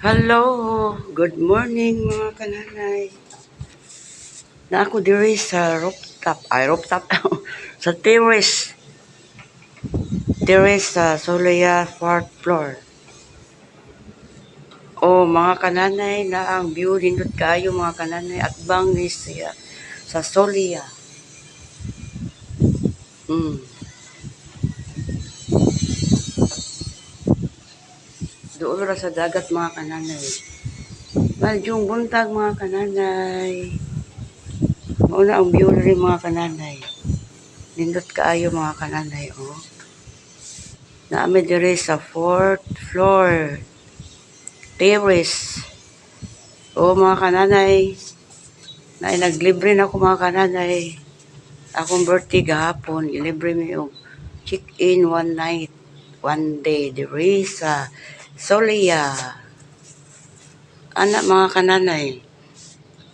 Hello, good morning mga kananay. Na ako diri sa rooftop, sa terrace sa Solaya 4th floor. O mga kananay na ang view nindot kayo mga kananay at bang ni siya sa Solaya. Mm. Doon ra sa dagat mga kananay. Maljong buntag mga kananay. Mauna ang view rin mga kananay. Nindot kaayo mga kananay oh. Naami diri sa 4th floor. Terrace. O mga kananay, na naglibre na ako mga kananay. Akong birthday gahapon, ilibre mi og check-in one night, one day, diri sa Solaya. Anak mga kananay.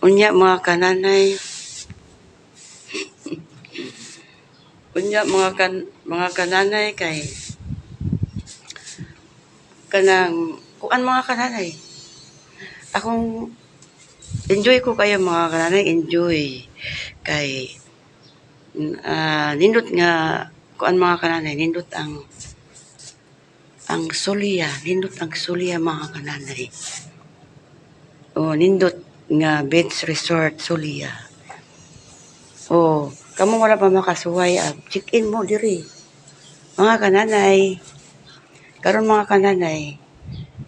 Unya mga kananay. Unya mga kananay kay kanang kuan mga kananay. Akong enjoy ko kayo mga kananay, enjoy kay nindot nga kuan mga kananay, nindot ang Solaya, nindot ang Solaya mga kananay. O nindot nga beach resort Solaya. O kamo wala pa makasuway check-in mo diri. Mga kananay, karon mga kananay,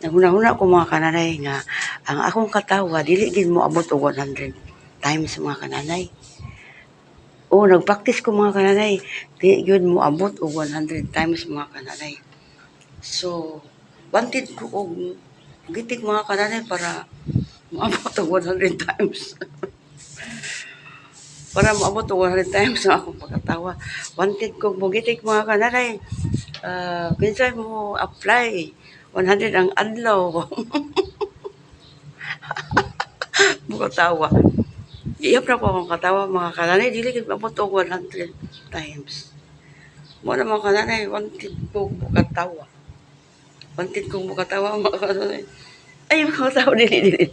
naghuna-huna ko mga kananay nga ang akong katawa dili gid mo abot og 100 times mga kananay. O nagpractice ko mga kananay, di gyud mo abot og 100 times mga kananay. So, wanted ko og gitik mga kananay para maabot og 100 times. Para maabot og 100 times ang akong pagkatawa. Wanted ko gitik mga kananay. Kinsa mo apply 100 ang adlaw. Mukatawa. Iyap na ko akong katawa mga kananay. Dili gid maabot og 100 times. Mo na mga kananay, wanted ko mukatawa. Wanted kong mukatawa mga kananay. Ay, mukatawa dili.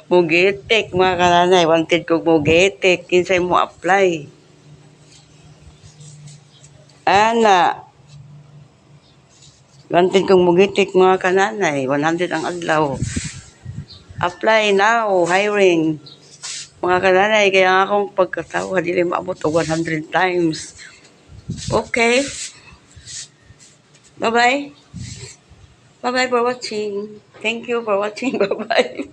Mugitik mga kananay. Wanted kong mugitik. Kinsay mo apply. Ana. Wanted kong mugitik mga kananay. 100 ang adlaw. Apply now. Hiring. Mga kananay, kaya akong pagkatawa, dili maabot o 100 times. Okay. Bye-bye. Bye-bye for watching. Thank you for watching. Bye-bye.